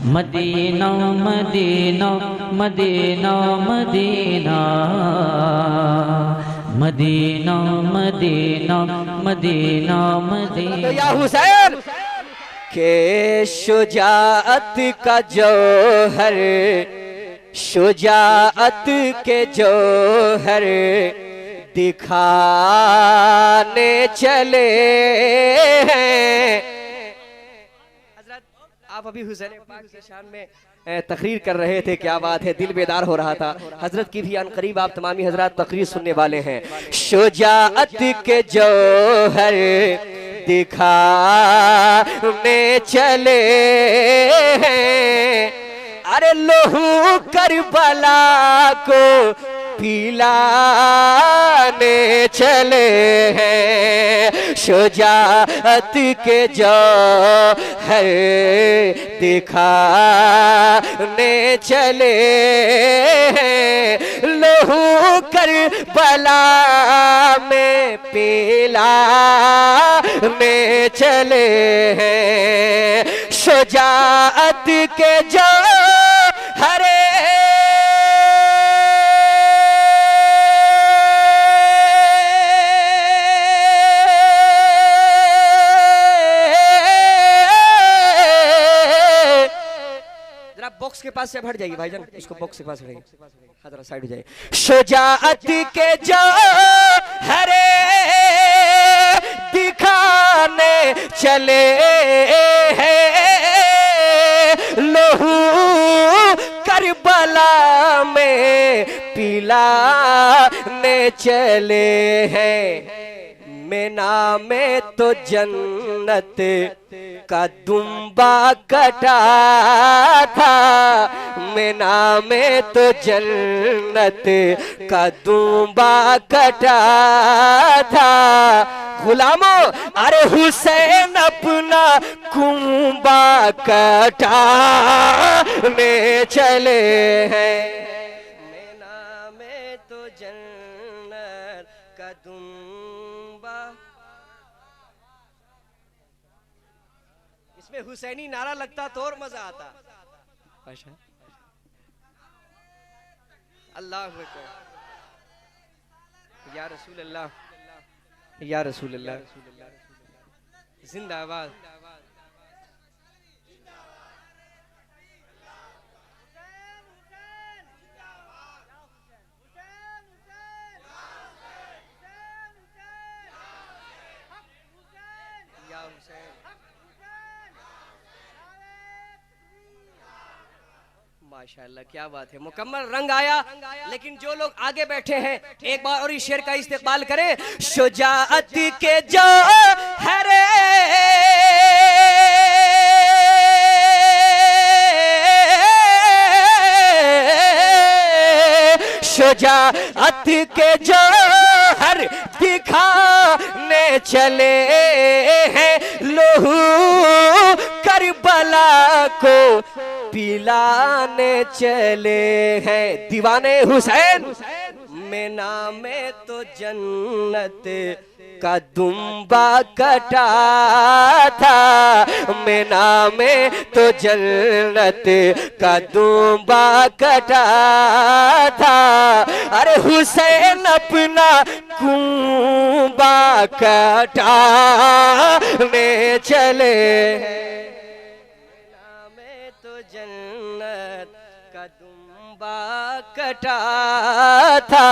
Medina Madina Madina Madina Madina Madina Madina Madina. या हुसैन के शुजाअत का जौहर, शुजाअत के जौहर दिखाने चले हैं। हजरत आप अभी हुसैन पाक की शान में तकरीर कर रहे थे, क्या बात है, दिल बेदार हो रहा था। हजरत की भी अनकरीब आप तमामी हजरत तकरीर सुनने वाले हैं। शुजाअत के जौहर दिखाने चले हैं, अरे लोहू करबला को पिलाने चले हैं। शुजाअत के जौहर दिखाने चले हैं, लोहू करबला में पिलाने चले हैं। शुजाअत के जौहर बॉक्स के पास से हट जाइए भाईजान, इसको बॉक्स के पास हटाइए, जरा साइड हो जाइए। शुजाअत के जौहर दिखाने चले हैं, लोहू करबला में पिलाने चले हैं। मेना में तो जन्नत का दुम्बा कटा था, मेना में तो जन्नत का दुम्बा कटा था। गुलामों अरे हुसैन अपना कुंबा कटाने चले हैं। मेना में तो जन्नत का दुम्बा, इसमें हुसैनी नारा लगता तो और मजा आता। अल्लाह अकबर, या रसूल अल्लाह, या रसूल अल्लाह, जिंदाबाद। माशाअल्लाह क्या बात है, मुकम्मल रंग आया। लेकिन जो लोग आगे बैठे हैं एक बार और इस शेर का इस्तेमाल करें। शुजाअत के जौहर शुजाअत के जौहर दिखाने चले हैं, लोहू करबला को पिलाने चले हैं। दीवाने हुसैन मेना में तो जन्नत का दुम्बा कटा था, मेना में तो जन्नत का दुम्बा कटा था। अरे हुसैन अपना कुंबा कटाने चले हैं। कटा था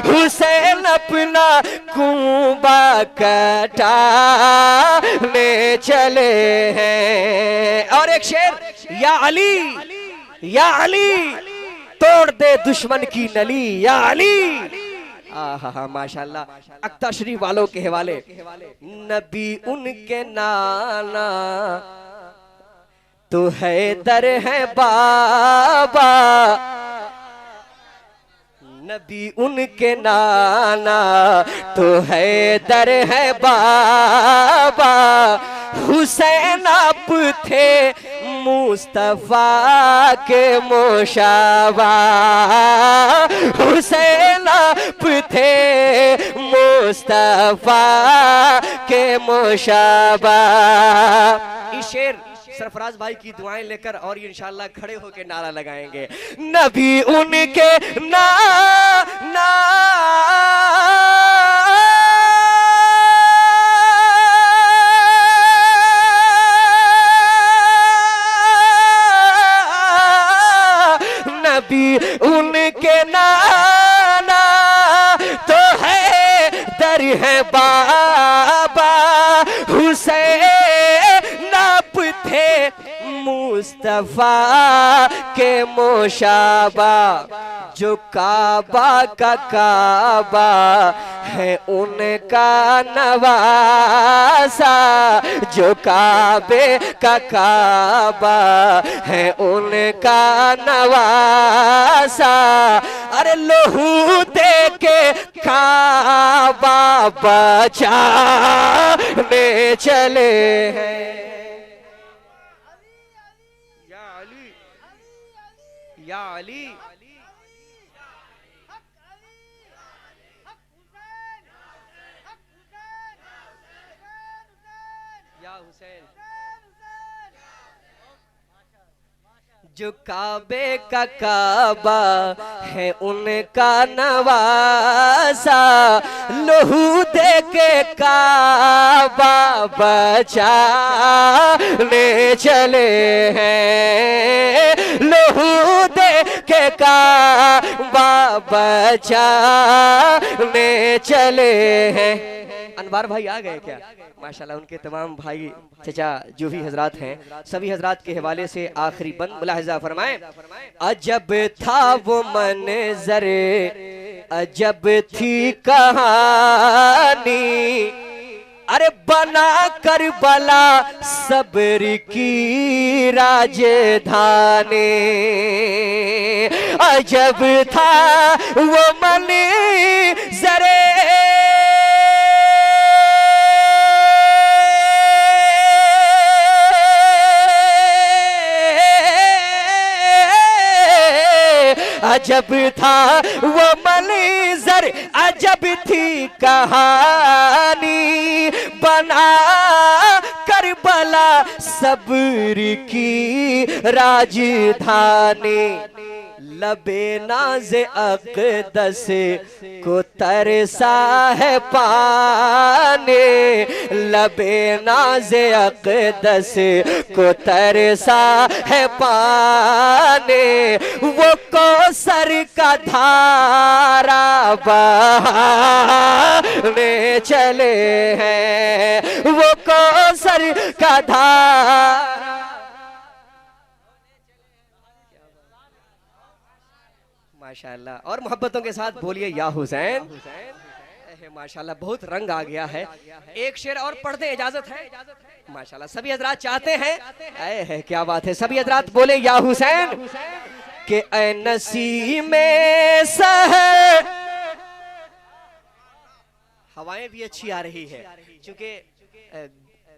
हुसैन अपना कुंबा कटाने चले हैं। और एक शेर, या अली, या अली तोड़ दे दुश्मन की नली, या अली। आहा माशाल्लाह, अख्तर शरीफ वालों के हवाले। नबी उनके नाना तो हैदर है बाबा, नबी उनके नाना तो हैदर है बाबा। हुसैन आप थे मुस्तफा के मुशाबा, हुसैन आप थे मुस्तफा के मुशाबा। शेर सरफराज भाई की दुआएं लेकर और ये इंशाल्लाह खड़े होकर नारा लगाएंगे। नबी उनके ना ना नबी उनके नाना तो है दर है बाबा हुसैन नाप थे मुस्तफा के मोशाबा जो काबा का काबा है उनका नवासा जो काबे का काबा है उनका नवासा अरे लोहू दे के काबा बचाने चले हैं। या अली या अली या हुसैन जो काबे का काबा है उनका नवासा लोहू दे के काबा बचाने चले हैं लोहू दे के काबा बचाने चले हैं। अनवार भाई आ गए क्या? माशाल्लाह उनके तमाम भाई चचा जो भी हजरात हैं सभी हजरात के हवाले से आखिरी बंद मुलाहिजा फरमाएं। अजब था वो मंज़र अजब थी कहानी अरे बना कर बला सब्र की राजधानी अजब था वो मंज़र अजब था वो मंज़र अजब थी कहानी बना करबला सब्र की राजधानी लबे नाज अक़दस को तरसा है पाने लबे नाज अक़दस को तरसा है पाने वो कौसर का धारा बहाने चले हैं वो कौसर का धारा माशाल्लाह और मोहब्बतों के साथ बोलिए या हुसैन। माशाल्लाह बहुत रंग आ गया है। एक शेर और पढ़ दें इजाजत है? माशाल्लाह सभी हजरात चाहते हैं है क्या बात है। सभी हजरात बोले या हुसैन के ऐ नसीम में सहर हवाएं भी अच्छी आ रही है क्योंकि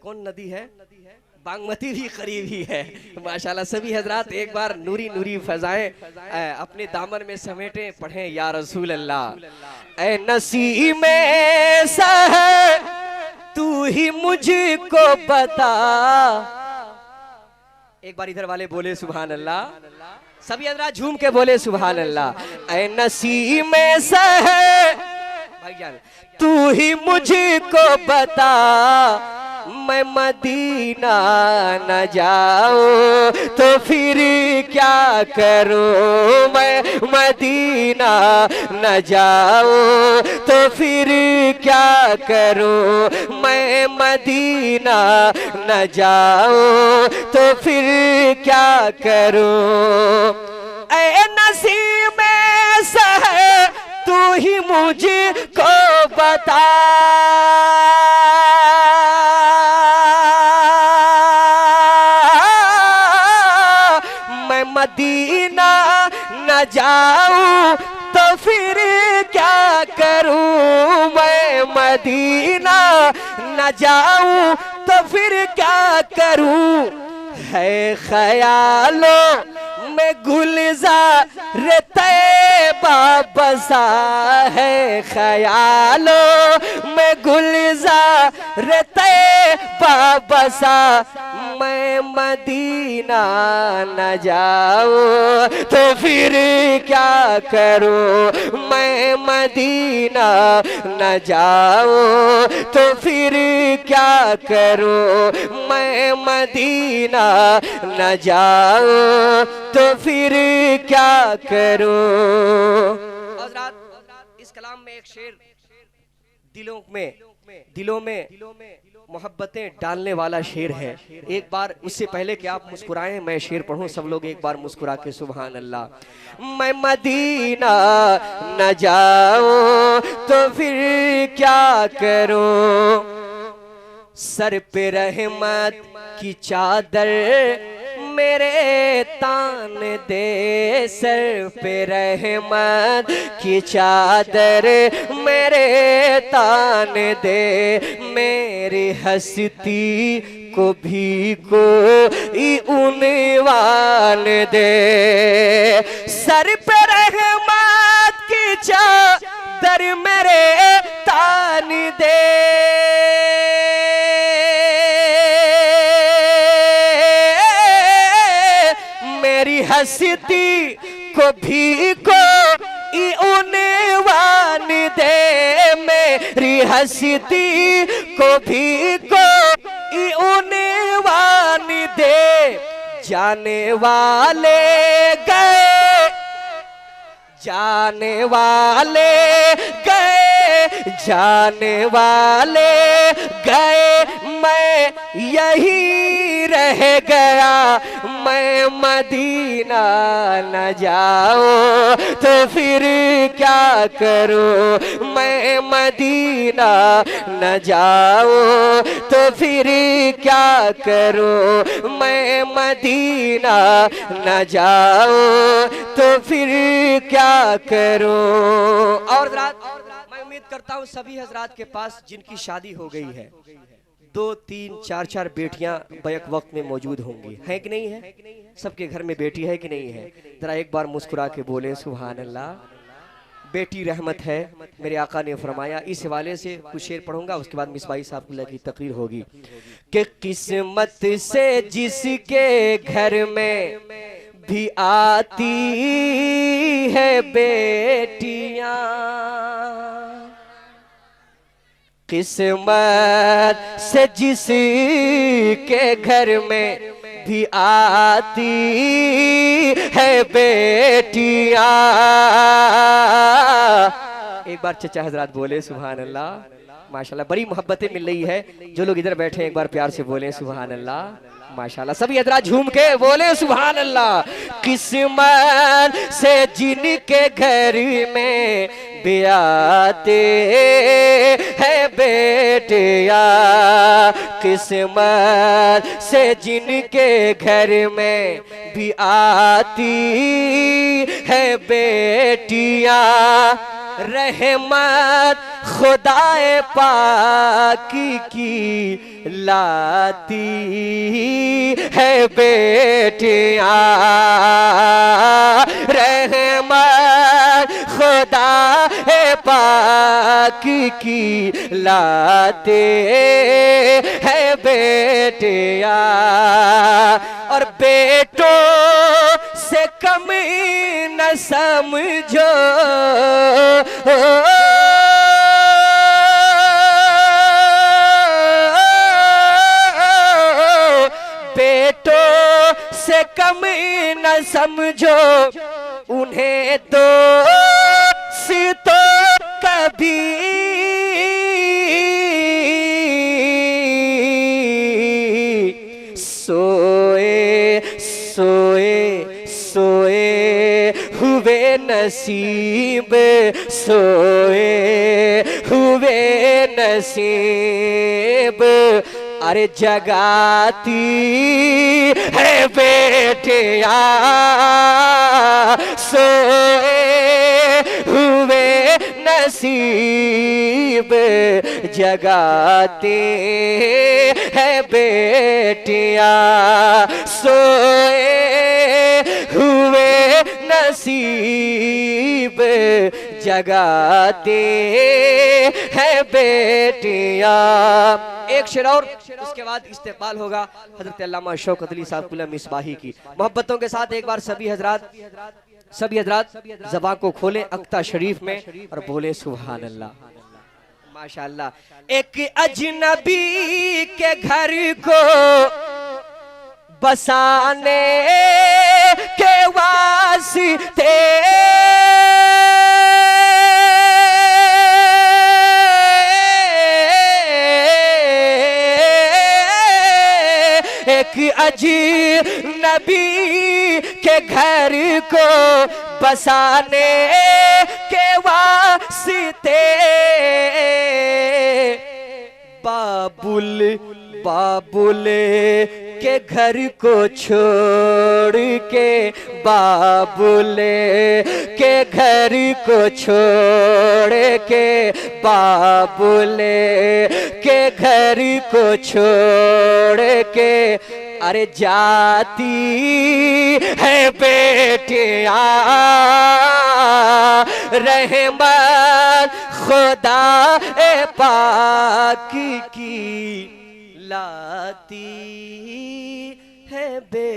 कौन नदी है बागमती भी करीब ही है। माशाल्लाह सभी हजरात एक बार नूरी नूरी फजाएं अपने दामन में समेटे पढ़ें या रसूल अल्लाह। ऐ नसीम में सहर तू ही मुझको बता एक बार इधर वाले बोले सुभान अल्लाह सभी हजरात झूम के बोले सुभान अल्लाह। ऐ नसीम में सहर भाईजान तू ही मुझको बता मैं मदीना न जाऊं तो फिर क्या करूं मैं मदीना न जाऊं तो फिर क्या करूं मैं मदीना न जाऊं तो फिर क्या करूं। ऐ नसीब में सहर तू ही मुझको बता मैं मदीना न जाऊं तो फिर क्या करूं मैं मदीना न जाऊं तो फिर क्या करूं। है ख्यालों में गुलजार बाबसा है ख्यालों में गुलजार बाबसा मैं मदीना न जाऊं तो फिर क्या करूं मैं मदीना न जाऊं तो फिर क्या करूं मैं मदीना न जाऊं तो फिर क्या करूं। हज़रात इस कलाम में एक शेर दिलों में मोहब्बतें डालने वाला शेर है। एक बार उससे पहले कि आप मुस्कुराएं मैं शेर पढ़ूं, सब लोग एक बार मुस्कुरा के सुभान अल्लाह। मैं मदीना न जाऊं तो फिर क्या करूं, सर पे रहमत की चादर मेरे तान दे, सर पे रहमत की चादर मेरे तान दे, मेरी हस्ती को भी कोई उन्वान दे, सर पे रहमत की चादर मेरे तान दे, मेरी हस्ती को भी कोई उन्वान दे, मेरी हस्ती को भी कोई उन्वान दे, जाने वाले गए जाने वाले गए जाने वाले गए, मैं यही रह गया, मैं मदीना न जाऊं तो फिर क्या करूं, मैं मदीना न जाऊं तो फिर क्या करूं, मैं मदीना न जाऊं तो फिर क्या करूं। और मैं उम्मीद करता हूं सभी हजरात के पास जिनकी शादी हो गई है 2 3 4 4 बेटियां बैक वक्त में मौजूद होंगी, है कि नहीं है? सबके घर में बेटी है कि नहीं है? जरा एक बार मुस्कुरा के बोले सुभान अल्लाह। बेटी रहमत है, मेरे आका ने फरमाया। इस हवाले से कुछ शेर पढ़ूंगा, उसके बाद मिसबाही साहब की तकरीर होगी कि किस्मत से जिसके घर में भी आती है बेटियां, किस्मत से जिसके घर में भी आती है बेटियां, एक बार चचा हजरात बोले सुभान अल्लाह। माशाल्लाह बड़ी मोहब्बतें मिल रही है, जो लोग इधर बैठे हैं एक बार प्यार से बोले सुभान अल्लाह। माशाल्लाह सभी हजरात झूम के बोले सुभान अल्लाह। किस्मत से जिनके घर में भी आते है बेटिया, किस्मत से जिनके घर में भी आती है बेटिया, रहमत खुदाए पाक की लाती है बेटिया, रहमत खुदाए पाक की लाते है बेटिया, और बेटों से कम न समझो, बेटों से कम न समझो, उन्हें दोस्त तो कभी सोए सोए सोए हुए नसीब, सोए हुए नसीब, अरे जगाती है बेटिया, सोए हुए नसीब जगाती है बेटिया, सोए हुए नसीब नसीब जगाते हैं बेटियां। एक शेर और, उसके बाद इस्तेक़बाल होगा हजरत अल्लामा शौकत अली साहब कुल्ला मिसबाही की। मोहब्बतों के साथ एक बार सभी हजरात ज़बान को खोलें अख्ता शरीफ में और बोले सुभान अल्लाह। माशाअल्लाह। एक अजनबी के घर को बसाने के वास्ते एक अजनबी के घर को बसाने के वास्ते बाबुल के घर को छोड़ के, बाबुल के घर को छोड़ के, बाबुल के घर को छोड़ के अरे जाती है बेटियां रहमत खुदा ए पाक की लाती है बे